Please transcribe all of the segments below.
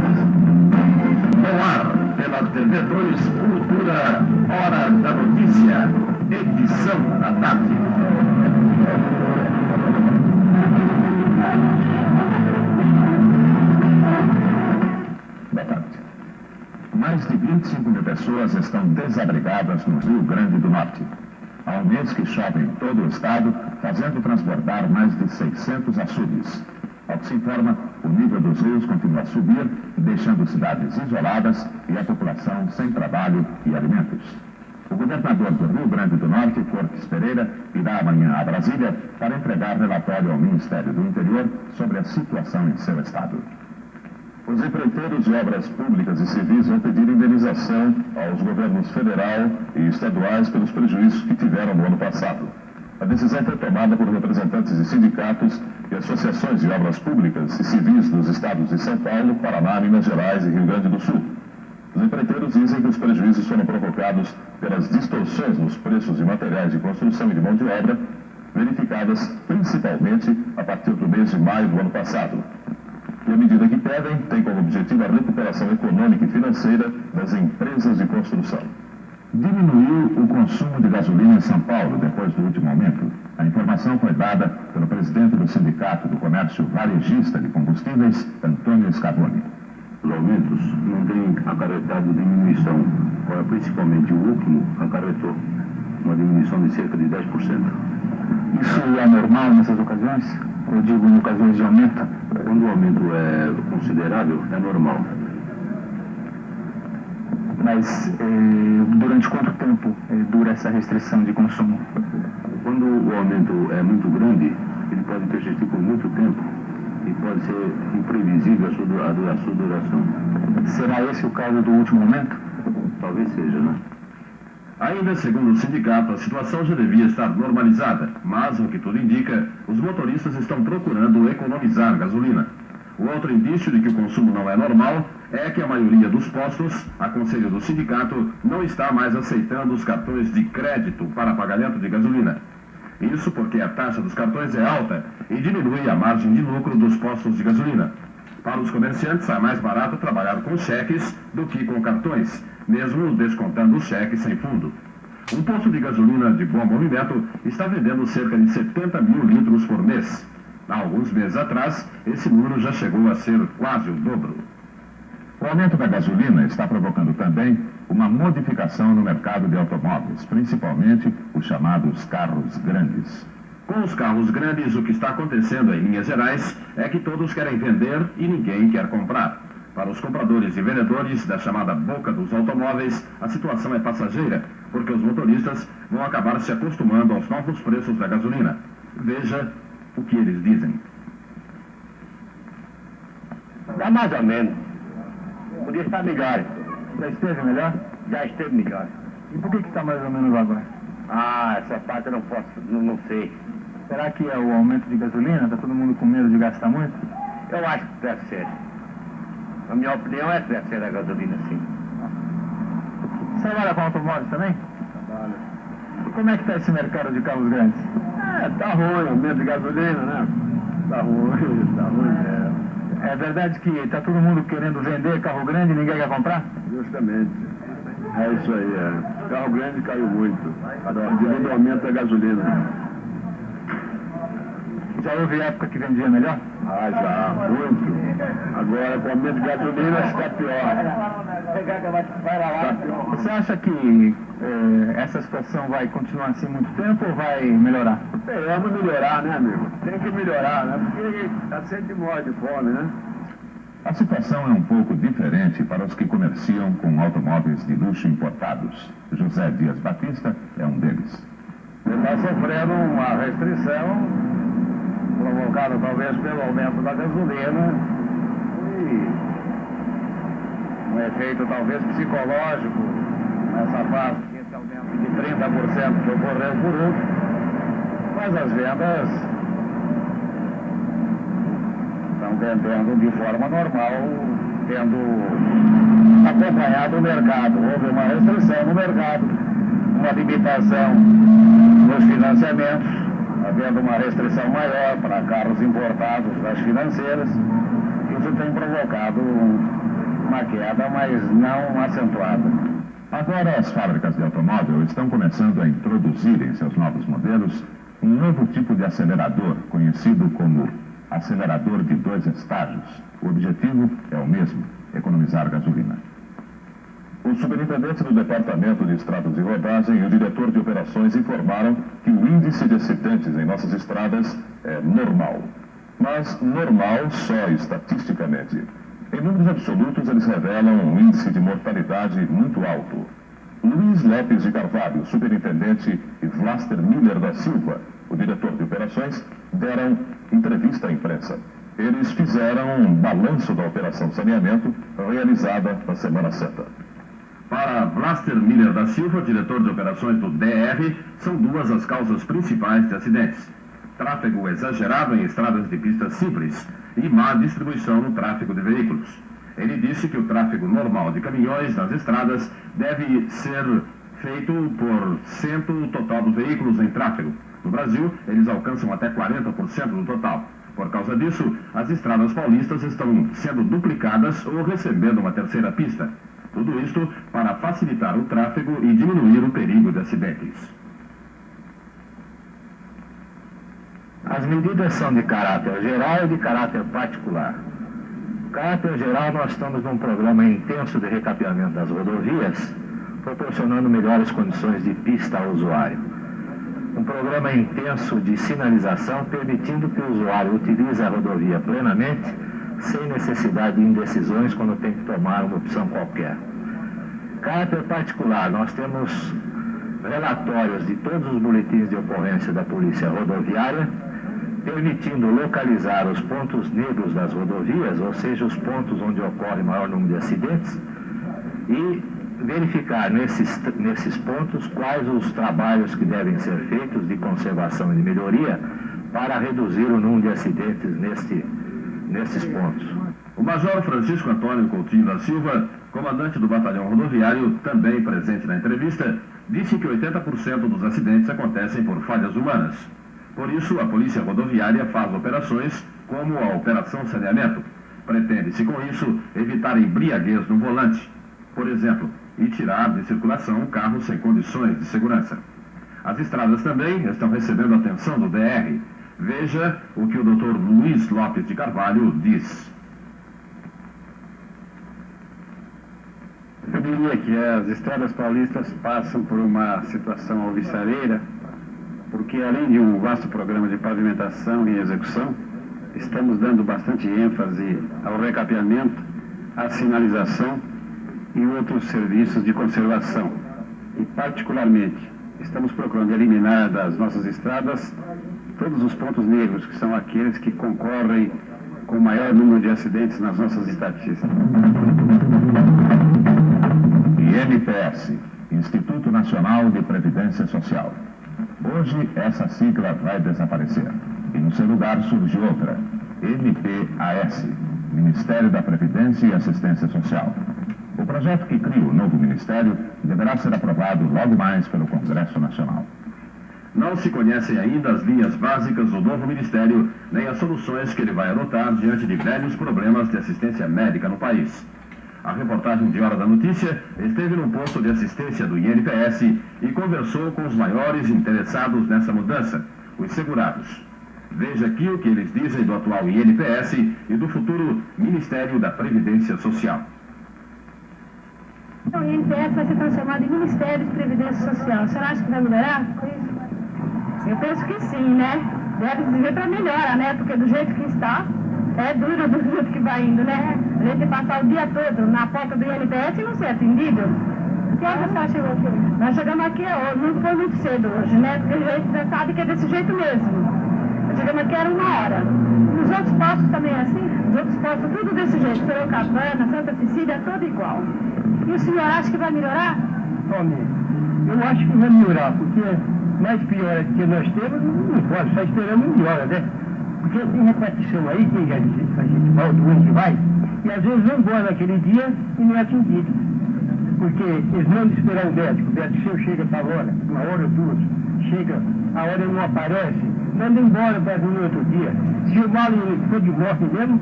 No ar, pela TV 2 Cultura, Hora da Notícia, edição da tarde. Boa tarde. Mais de 25 mil pessoas estão desabrigadas no Rio Grande do Norte. Há um mês que chove em todo o estado, fazendo transbordar mais de 600 açudes. Ao que se informa, o nível dos rios continua a subir, deixando cidades isoladas e a população sem trabalho e alimentos. O governador do Rio Grande do Norte, Fortes Pereira, irá amanhã a Brasília para entregar relatório ao Ministério do Interior sobre a situação em seu estado. Os empreiteiros de obras públicas e civis vão pedir indenização aos governos federal e estaduais pelos prejuízos que tiveram no ano passado. A decisão foi tomada por representantes de sindicatos e associações de obras públicas e civis dos estados de São Paulo, Paraná, Minas Gerais e Rio Grande do Sul. Os empreiteiros dizem que os prejuízos foram provocados pelas distorções nos preços de materiais de construção e de mão de obra, verificadas principalmente a partir do mês de maio do ano passado. E a medida que pedem tem como objetivo a recuperação econômica e financeira das empresas de construção. Diminuiu o consumo de gasolina em São Paulo depois do último aumento. A informação foi dada pelo presidente do Sindicato do Comércio Varejista de Combustíveis, Antônio Scavone. Os aumentos não têm acarretado diminuição. Agora, principalmente o último acarretou uma diminuição de cerca de 10%. Isso é normal nessas ocasiões? Eu digo em ocasiões de aumento? Quando o aumento é considerável, é normal. Mas durante quanto tempo dura essa restrição de consumo? Quando o aumento é muito grande, ele pode persistir por muito tempo e pode ser imprevisível a sua duração. Será esse o caso do último aumento? Talvez seja, né? Ainda segundo o sindicato, a situação já devia estar normalizada, mas, o que tudo indica, os motoristas estão procurando economizar gasolina. O outro indício de que o consumo não é normal é que a maioria dos postos, a conselho do sindicato, não está mais aceitando os cartões de crédito para pagamento de gasolina. Isso porque a taxa dos cartões é alta e diminui a margem de lucro dos postos de gasolina. Para os comerciantes, é mais barato trabalhar com cheques do que com cartões, mesmo descontando os cheques sem fundo. Um posto de gasolina de bom movimento está vendendo cerca de 70 mil litros por mês. Há alguns meses atrás, esse número já chegou a ser quase o dobro. O aumento da gasolina está provocando também uma modificação no mercado de automóveis, principalmente os chamados carros grandes. Com os carros grandes, o que está acontecendo em Minas Gerais é que todos querem vender e ninguém quer comprar. Para os compradores e vendedores da chamada boca dos automóveis, a situação é passageira, porque os motoristas vão acabar se acostumando aos novos preços da gasolina. Veja o que eles dizem. Dá mais ou menos. Podia estar melhor. Já esteve melhor? Já esteve melhor. E por que está mais ou menos agora? Ah, essa parte eu não posso, não sei. Será que é o aumento de gasolina? Está todo mundo com medo de gastar muito? Eu acho que deve ser. Na minha opinião, é que deve ser a gasolina, sim. Você trabalha com automóveis também? Trabalho. E como é que está esse mercado de carros grandes? Tá ruim, aumento de gasolina, né? Tá ruim, É verdade que está todo mundo querendo vender carro grande e ninguém quer comprar? Justamente. É isso aí, é. Carro grande caiu muito. Devido ao aumento da gasolina. Já houve época que vendia melhor? Ah, já, muito. Agora, com o aumento de gasolina, está pior. Você acha que essa situação vai continuar assim muito tempo ou vai melhorar? Vamos melhorar, né, amigo? Tem que melhorar, né? Porque a gente morre de fome, né? A situação é um pouco diferente para os que comerciam com automóveis de luxo importados. José Dias Batista é um deles. Ele está sofrendo uma restrição provocada talvez pelo aumento da gasolina e um efeito talvez psicológico nessa fase, que esse aumento de 30% que ocorreu por último, mas as vendas estão vendendo de forma normal, tendo acompanhado o mercado. Houve uma restrição no mercado, uma limitação nos financiamentos, havendo uma restrição maior para carros importados das financeiras. Isso tem provocado uma queda, mas não acentuada. Agora, as fábricas de automóvel estão começando a introduzir em seus novos modelos um novo tipo de acelerador, conhecido como acelerador de 2 estágios. O objetivo é o mesmo: economizar gasolina. O superintendente do Departamento de Estradas de Rodagem e o diretor de operações informaram que o índice de acidentes em nossas estradas é normal. Mas normal só estatisticamente. Em números absolutos, eles revelam um índice de mortalidade muito alto. Luiz Lopes de Carvalho, superintendente, e Vlaster Miller da Silva, o diretor de operações, deram entrevista à imprensa. Eles fizeram um balanço da operação saneamento realizada na Semana Santa. Para Vlaster Miller da Silva, diretor de operações do DR, são 2 as causas principais de acidentes: tráfego exagerado em estradas de pista simples e má distribuição no tráfego de veículos. Ele disse que o tráfego normal de caminhões nas estradas deve ser feito por cento total dos veículos em tráfego. No Brasil, eles alcançam até 40% do total. Por causa disso, as estradas paulistas estão sendo duplicadas ou recebendo uma 3ª pista. Tudo isto para facilitar o tráfego e diminuir o perigo de acidentes. As medidas são de caráter geral e de caráter particular. No caráter geral, nós estamos num programa intenso de recapeamento das rodovias, proporcionando melhores condições de pista ao usuário. Um programa intenso de sinalização, permitindo que o usuário utilize a rodovia plenamente, sem necessidade de indecisões quando tem que tomar uma opção qualquer. Caráter particular, nós temos relatórios de todos os boletins de ocorrência da Polícia Rodoviária, permitindo localizar os pontos negros das rodovias, ou seja, os pontos onde ocorre maior número de acidentes, e verificar nesses pontos quais os trabalhos que devem ser feitos de conservação e de melhoria para reduzir o número de acidentes nesses pontos. O Major Francisco Antônio Coutinho da Silva, comandante do Batalhão Rodoviário, também presente na entrevista, disse que 80% dos acidentes acontecem por falhas humanas. Por isso, a Polícia Rodoviária faz operações como a Operação Saneamento. Pretende-se, com isso, evitar embriaguez no volante, por exemplo, e tirar de circulação carros sem condições de segurança. As estradas também estão recebendo atenção do DR. Veja o que o Dr. Luiz Lopes de Carvalho diz. Eu diria que as estradas paulistas passam por uma situação alvissareira, porque além de um vasto programa de pavimentação e execução, estamos dando bastante ênfase ao recapeamento, à sinalização e outros serviços de conservação. E, particularmente, estamos procurando eliminar das nossas estradas todos os pontos negros, que são aqueles que concorrem com o maior número de acidentes nas nossas estatísticas. INPS, Instituto Nacional de Previdência Social. Hoje, essa sigla vai desaparecer. E no seu lugar surge outra, MPAS, Ministério da Previdência e Assistência Social. O projeto que cria o novo ministério deverá ser aprovado logo mais pelo Congresso Nacional. Não se conhecem ainda as linhas básicas do novo ministério, nem as soluções que ele vai adotar diante de velhos problemas de assistência médica no país. A reportagem de Hora da Notícia esteve num posto de assistência do INPS e conversou com os maiores interessados nessa mudança, os segurados. Veja aqui o que eles dizem do atual INPS e do futuro Ministério da Previdência Social. O INPS vai ser transformado em Ministério de Previdência Social. A senhora acha que vai melhorar com isso? Eu penso que sim, né? Deve dizer para melhorar, né? Porque do jeito que está, é duro do jeito que vai indo, né? A gente passar o dia todo na porta do INPS e não ser atendido. Que hora você chegou aqui? Nós chegamos aqui, não foi muito cedo hoje, né? Porque a gente já sabe que é desse jeito mesmo. Nós chegamos aqui era 1 hora. Nos outros postos também é assim? Os outros postos tudo desse jeito. Sorocabana, Santa Cecília, é tudo igual. E o senhor acha que vai melhorar? Homem, eu acho que vai melhorar, porque mais pior que nós temos, não pode estar esperando melhora, né? Porque tem repartição aí, que a gente vai, o doente vai, e às vezes não vai naquele dia e não é atendido. Porque eles não esperam o médico seu chega para a hora, 1 hora ou 2, chega, a hora não aparece, manda embora para vir no outro dia. Se o mal for de morte mesmo,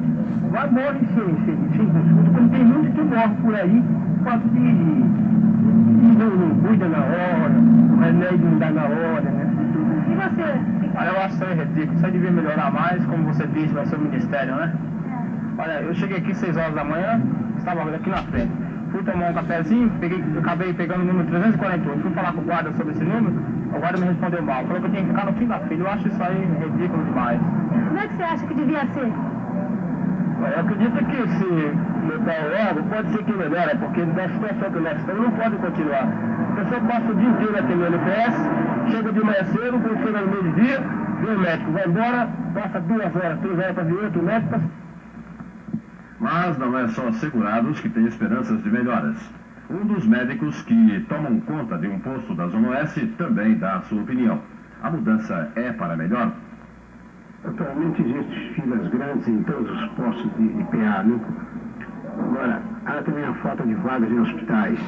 vai morrer sem consulta, como tem muitos que morrem por aí, por causa de não cuida na hora, o remédio não dá na hora, né? E você? Olha, eu acho isso aí ridículo, isso aí devia melhorar mais, como você disse, vai ser o Ministério, né? Olha, eu cheguei aqui 6 horas da manhã, estava aqui na frente. Fui tomar um cafezinho, acabei pegando o número 348. Fui falar com o guarda sobre esse número, o guarda me respondeu mal. Falou que eu tinha que ficar no fim da fila. Eu acho isso aí ridículo demais. Como é que você acha que devia ser? Eu acredito que esse local órgão pode ser que melhore, porque na situação que nós estamos não pode continuar. A pessoa passa o dia inteiro aqui no NPS, chega de manhã cedo, quando chega no meio-dia, vê o médico, vai embora, passa 2 horas, 3 horas para ver outro médico. Mas não é só segurados que têm esperanças de melhoras. Um dos médicos que tomam conta de um posto da Zona Oeste também dá a sua opinião. A mudança é para melhor? Atualmente existem filas grandes em todos os postos de PA, né? Agora, há também a falta de vagas em hospitais.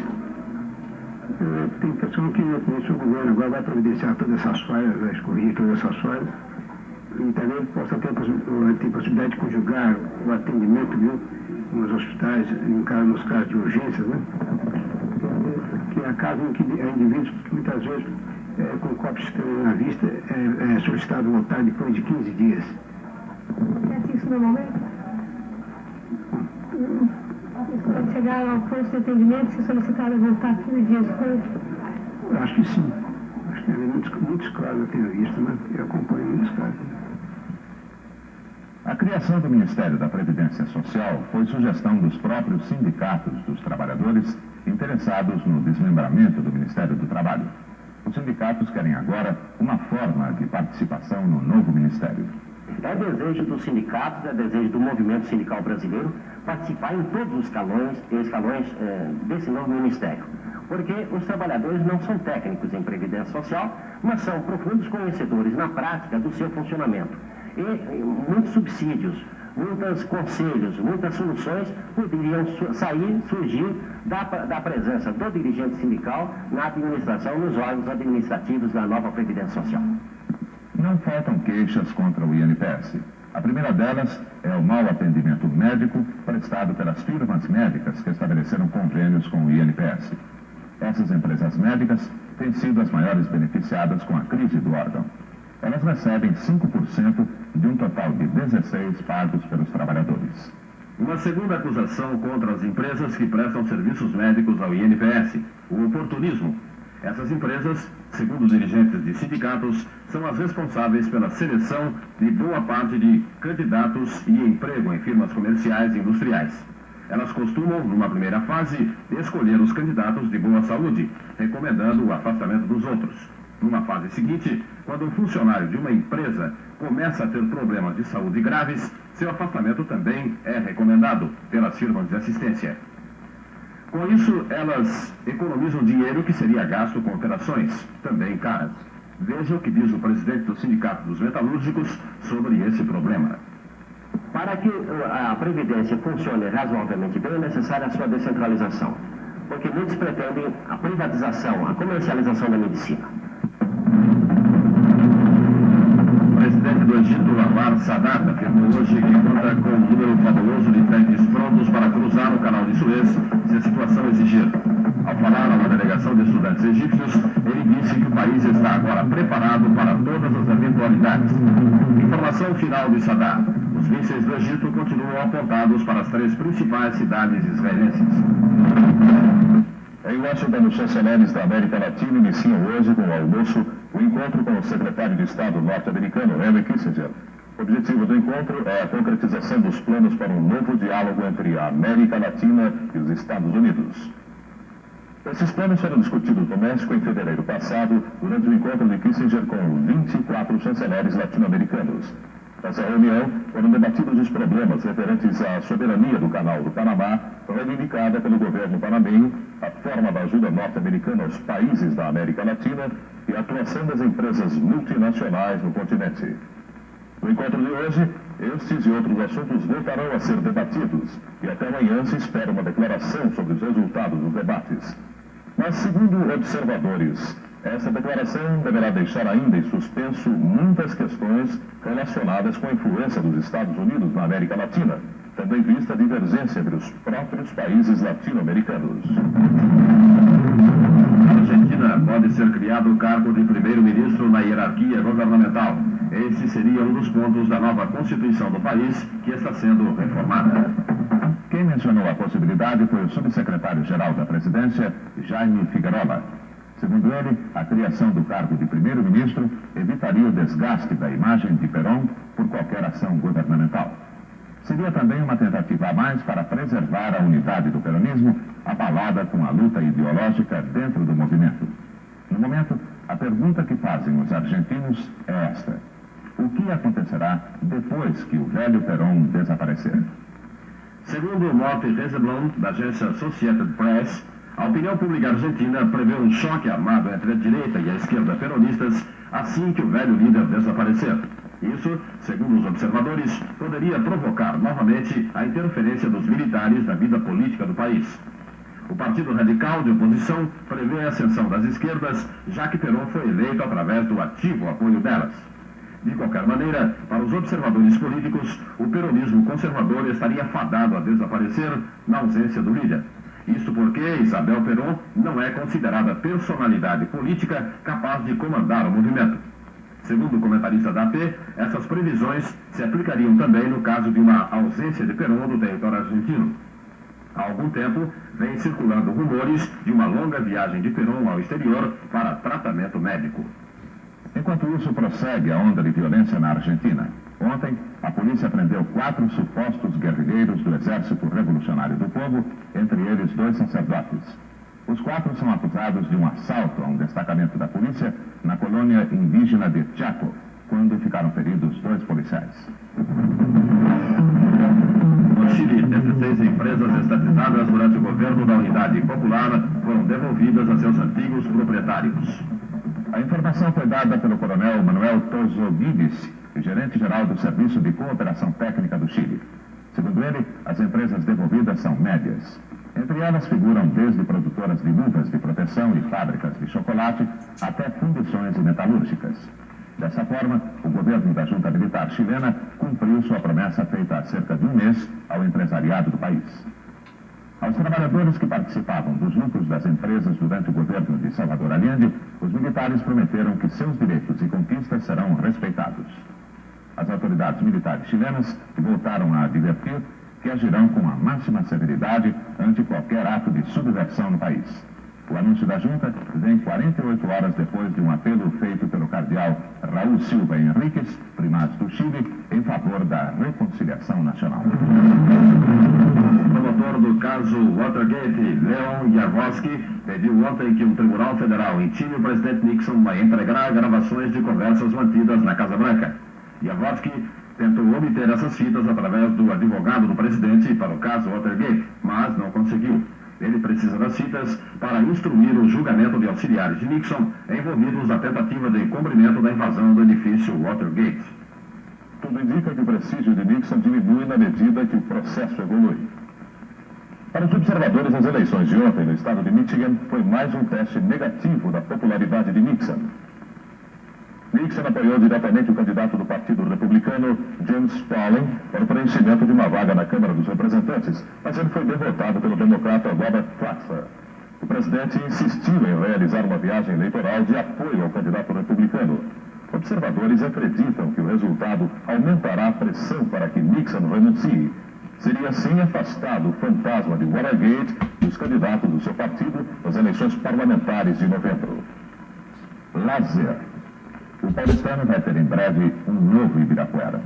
Tem pessoas que o governo agora vai providenciar todas essas falhas, vai corrigir todas essas falhas, e também possa ter possibilidade de conjugar o atendimento, viu, nos hospitais, nos casos de urgências, né? Que há casos em que indivíduos que muitas vezes com cópias na vista é solicitado voltar depois de 15 dias. Acontece isso normalmente? Quando chegar ao posto de atendimento, se solicitaram voltar 15 dias depois? Eu acho que sim. Acho que tem muitos casos eu tenho visto, né? Eu acompanho muitos casos. A criação do Ministério da Previdência Social foi sugestão dos próprios sindicatos dos trabalhadores interessados no desmembramento do Ministério do Trabalho. Os sindicatos querem agora uma forma de participação no novo Ministério. É desejo dos sindicatos, é desejo do movimento sindical brasileiro participar em todos os escalões desse novo Ministério. Porque os trabalhadores não são técnicos em Previdência Social, mas são profundos conhecedores na prática do seu funcionamento. E muitos subsídios, muitos conselhos, muitas soluções poderiam surgir da presença do dirigente sindical na administração, nos órgãos administrativos da nova Previdência Social. Não faltam queixas contra o INPS. A primeira delas é o mau atendimento médico prestado pelas firmas médicas que estabeleceram convênios com o INPS. Essas empresas médicas têm sido as maiores beneficiadas com a crise do órgão. Elas recebem 5% de um total de 16 pagos pelos trabalhadores. Uma segunda acusação contra as empresas que prestam serviços médicos ao INPS, o oportunismo. Essas empresas, segundo dirigentes de sindicatos, são as responsáveis pela seleção de boa parte de candidatos e emprego em firmas comerciais e industriais. Elas costumam, numa primeira fase, escolher os candidatos de boa saúde, recomendando o afastamento dos outros. Numa fase seguinte, quando um funcionário de uma empresa começa a ter problemas de saúde graves, seu afastamento também é recomendado pelas firmas de assistência. Com isso, elas economizam dinheiro que seria gasto com operações, também caras. Veja o que diz o presidente do Sindicato dos Metalúrgicos sobre esse problema. Para que a Previdência funcione razoavelmente bem, é necessária a sua descentralização. Porque muitos pretendem a privatização, a comercialização da medicina. O presidente do Egito, Anwar Sadat, afirmou hoje que conta com um número fabuloso de tanques prontos para cruzar o canal de Suez, se a situação exigir. Ao falar a uma delegação de estudantes egípcios, ele disse que o país está agora preparado para todas as eventualidades. Informação final de Sadat. Os mísseis do Egito continuam apontados para as 3 principais cidades israelenses. Em Washington, os chancelleres da América Latina iniciam hoje, com o almoço, o encontro com o secretário de Estado norte-americano, Henry Kissinger. O objetivo do encontro é a concretização dos planos para um novo diálogo entre a América Latina e os Estados Unidos. Esses planos foram discutidos no México em fevereiro passado, durante o encontro de Kissinger com 24 chancelleres latino-americanos. Nessa reunião, foram debatidos os problemas referentes à soberania do Canal do Panamá, reivindicada pelo governo panamenho, a forma da ajuda norte-americana aos países da América Latina e a atuação das empresas multinacionais no continente. No encontro de hoje, estes e outros assuntos voltarão a ser debatidos e até amanhã se espera uma declaração sobre os resultados dos debates. Mas, segundo observadores, Essa declaração deverá deixar ainda em suspenso muitas questões relacionadas com a influência dos Estados Unidos na América Latina, tendo em vista a divergência entre os próprios países latino-americanos. Na Argentina pode ser criado o cargo de primeiro-ministro na hierarquia governamental. Esse seria um dos pontos da nova Constituição do país, que está sendo reformada. Quem mencionou a possibilidade foi o subsecretário-geral da Presidência, Jaime Figueroa. Segundo ele, a criação do cargo de primeiro-ministro evitaria o desgaste da imagem de Perón por qualquer ação governamental. Seria também uma tentativa a mais para preservar a unidade do peronismo, abalada com a luta ideológica dentro do movimento. No momento, a pergunta que fazem os argentinos é esta: o que acontecerá depois que o velho Perón desaparecer? Segundo Morty Rezeblom, da agência Associated Press, a opinião pública argentina prevê um choque armado entre a direita e a esquerda peronistas assim que o velho líder desaparecer. Isso, segundo os observadores, poderia provocar novamente a interferência dos militares na vida política do país. O Partido Radical de oposição prevê a ascensão das esquerdas, já que Perón foi eleito através do ativo apoio delas. De qualquer maneira, para os observadores políticos, o peronismo conservador estaria fadado a desaparecer na ausência do líder. Isto porque Isabel Perón não é considerada personalidade política capaz de comandar o movimento. Segundo o comentarista da AP, essas previsões se aplicariam também no caso de uma ausência de Perón do território argentino. Há algum tempo, vem circulando rumores de uma longa viagem de Perón ao exterior para tratamento médico. Enquanto isso, prossegue a onda de violência na Argentina. Ontem, a polícia prendeu 4 supostos guerrilheiros do Exército Revolucionário do Povo, entre eles 2 sacerdotes. Os 4 são acusados de um assalto a um destacamento da polícia na colônia indígena de Chaco, quando ficaram feridos 2 policiais. No Chile, 16 empresas estatizadas durante o governo da Unidade Popular foram devolvidas a seus antigos proprietários. A informação foi dada pelo coronel Manuel Toso Guides, gerente-geral do Serviço de Cooperação Técnica do Chile. Segundo ele, as empresas devolvidas são médias. Entre elas figuram desde produtoras de luvas de proteção e fábricas de chocolate até fundições e metalúrgicas. Dessa forma, o governo da junta militar chilena cumpriu sua promessa feita há cerca de um mês ao empresariado do país. Aos trabalhadores que participavam dos lucros das empresas durante o governo de Salvador Allende, os militares prometeram que seus direitos e conquistas serão respeitados. As autoridades militares chilenas voltaram a advertir que agirão com a máxima severidade ante qualquer ato de subversão no país. O anúncio da junta vem 48 horas depois de um apelo feito pelo cardeal Raul Silva Henriques, primaz do Chile, em favor da reconciliação nacional. O promotor do caso Watergate, Leon Jaworski, pediu ontem que um tribunal federal intime o presidente Nixon a entregar gravações de conversas mantidas na Casa Branca. Jaworski tentou obter essas fitas através do advogado do presidente para o caso Watergate, mas não conseguiu. Ele precisa das fitas para instruir o julgamento de auxiliares de Nixon envolvidos na tentativa de encobrimento da invasão do edifício Watergate. Tudo indica que o prestígio de Nixon diminui na medida que o processo evolui. Para os observadores, as eleições de ontem no estado de Michigan foi mais um teste negativo da popularidade de Nixon. Nixon apoiou diretamente o candidato do Partido Republicano, James Pauling, para o preenchimento de uma vaga na Câmara dos Representantes, mas ele foi derrotado pelo democrata Robert Platzer. O presidente insistiu em realizar uma viagem eleitoral de apoio ao candidato republicano. Observadores acreditam que o resultado aumentará a pressão para que Nixon renuncie. Seria assim afastado o fantasma de Watergate dos candidatos do seu partido nas eleições parlamentares de novembro. Lazer. O paulistano vai ter em breve um novo Ibirapuera.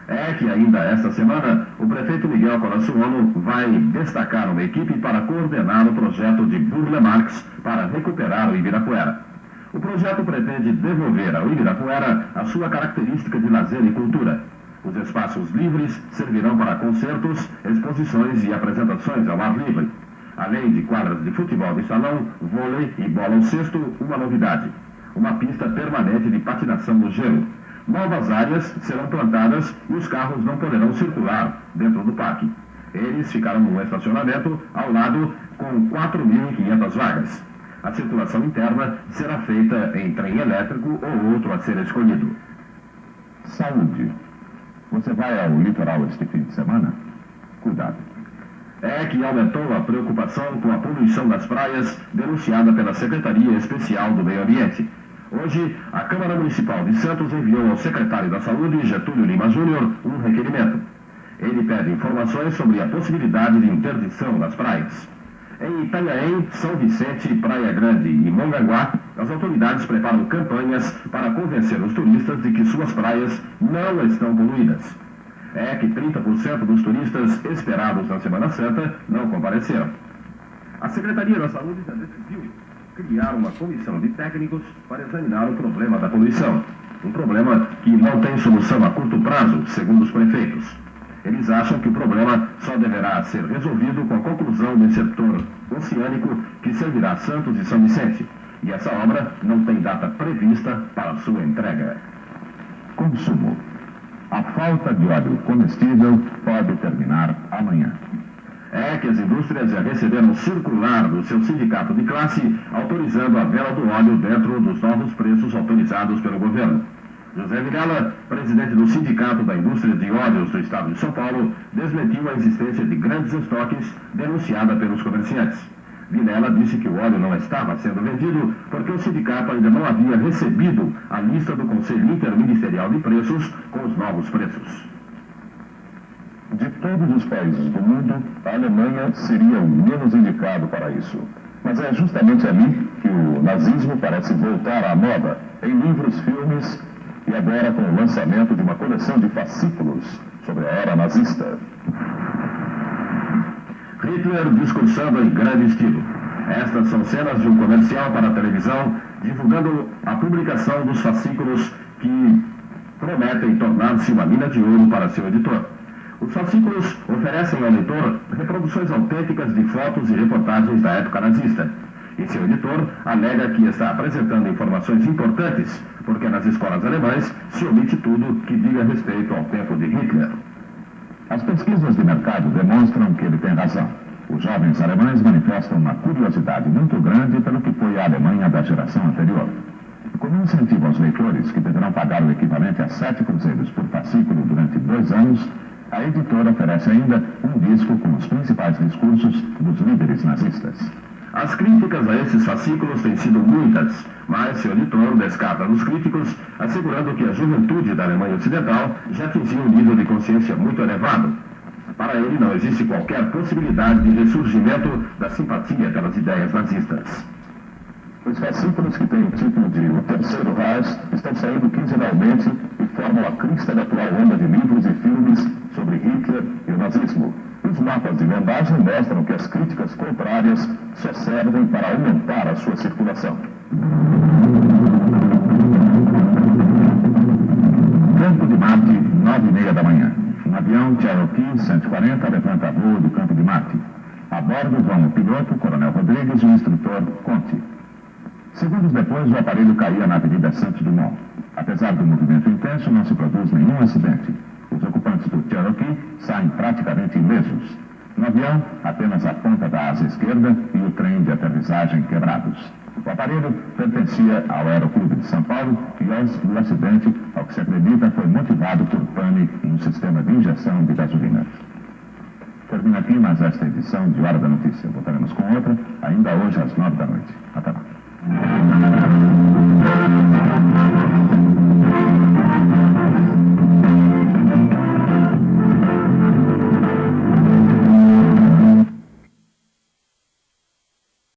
É que ainda esta semana, o prefeito Miguel Corazzuolo vai destacar uma equipe para coordenar o projeto de Burle Marx para recuperar o Ibirapuera. O projeto pretende devolver ao Ibirapuera a sua característica de lazer e cultura. Os espaços livres servirão para concertos, exposições e apresentações ao ar livre. Além de quadras de futebol de salão, vôlei e bola ao cesto, uma novidade: uma pista permanente de patinação no gelo. Novas áreas serão plantadas e os carros não poderão circular dentro do parque. Eles ficarão no estacionamento ao lado com 4.500 vagas. A circulação interna será feita em trem elétrico ou outro a ser escolhido. Saúde. Você vai ao litoral este fim de semana? Cuidado. É que aumentou a preocupação com a poluição das praias, denunciada pela Secretaria Especial do Meio Ambiente. Hoje, a Câmara Municipal de Santos enviou ao secretário da Saúde, Getúlio Lima Júnior, um requerimento. Ele pede informações sobre a possibilidade de interdição das praias. Em Itanhaém, São Vicente, Praia Grande e Mongaguá, as autoridades preparam campanhas para convencer os turistas de que suas praias não estão poluídas. É que 30% dos turistas esperados na Semana Santa não compareceram. A Secretaria da Saúde já decidiu criar uma comissão de técnicos para examinar o problema da poluição. Um problema que não tem solução a curto prazo, segundo os prefeitos. Eles acham que o problema só deverá ser resolvido com a conclusão do setor oceânico que servirá Santos e São Vicente. E essa obra não tem data prevista para sua entrega. Consumo. A falta de óleo comestível pode terminar amanhã. É que as indústrias já receberam circular do seu sindicato de classe autorizando a venda do óleo dentro dos novos preços autorizados pelo governo. José Vilela, presidente do Sindicato da Indústria de Óleos do Estado de São Paulo, desmentiu a existência de grandes estoques denunciada pelos comerciantes. Vilela disse que o óleo não estava sendo vendido porque o sindicato ainda não havia recebido a lista do Conselho Interministerial de Preços com os novos preços. De todos os países do mundo, a Alemanha seria o menos indicado para isso. Mas é justamente ali que o nazismo parece voltar à moda, em livros, filmes e agora com o lançamento de uma coleção de fascículos sobre a era nazista. Hitler discursando em grande estilo. Estas são cenas de um comercial para a televisão divulgando a publicação dos fascículos que prometem tornar-se uma mina de ouro para seu editor. Os fascículos oferecem ao leitor reproduções autênticas de fotos e reportagens da época nazista. E seu editor alega que está apresentando informações importantes, porque nas escolas alemãs se omite tudo que diga respeito ao tempo de Hitler. As pesquisas de mercado demonstram que ele tem razão. Os jovens alemães manifestam uma curiosidade muito grande pelo que foi a Alemanha da geração anterior. Como incentivo aos leitores que deverão pagar o equivalente a 7 cruzeiros por fascículo durante 2 anos, a editora oferece ainda um disco com os principais discursos dos líderes nazistas. As críticas a esses fascículos têm sido muitas, mas seu editor descarta nos críticos, assegurando que a juventude da Alemanha Ocidental já atingiu um nível de consciência muito elevado. Para ele, não existe qualquer possibilidade de ressurgimento da simpatia pelas ideias nazistas. Os fascículos que têm o título de O Terceiro Reich estão saindo quinzenalmente e formam a crista da atual onda de livros e filmes sobre Hitler e o nazismo. Os mapas de vendagem mostram que as críticas contrárias só servem para aumentar a sua circulação. Campo de Marte, 9h30 da manhã. Um avião Cherokee 140 levanta voo do Campo de Marte. A bordo vão o piloto, Coronel Rodrigues, e o instrutor, Conte. Segundos depois, o aparelho caía na Avenida Santos Dumont. Apesar do movimento intenso, não se produz nenhum acidente. Os ocupantes do Cherokee saem praticamente ilesos. No avião, apenas a ponta da asa esquerda e o trem de aterrissagem quebrados. O aparelho pertencia ao Aeroclube de São Paulo e o acidente, ao que se acredita, foi motivado por pane em um sistema de injeção de gasolina. Termina aqui mais esta edição de Hora da Notícia. Voltaremos com outra, ainda hoje às 9 da noite. Até lá.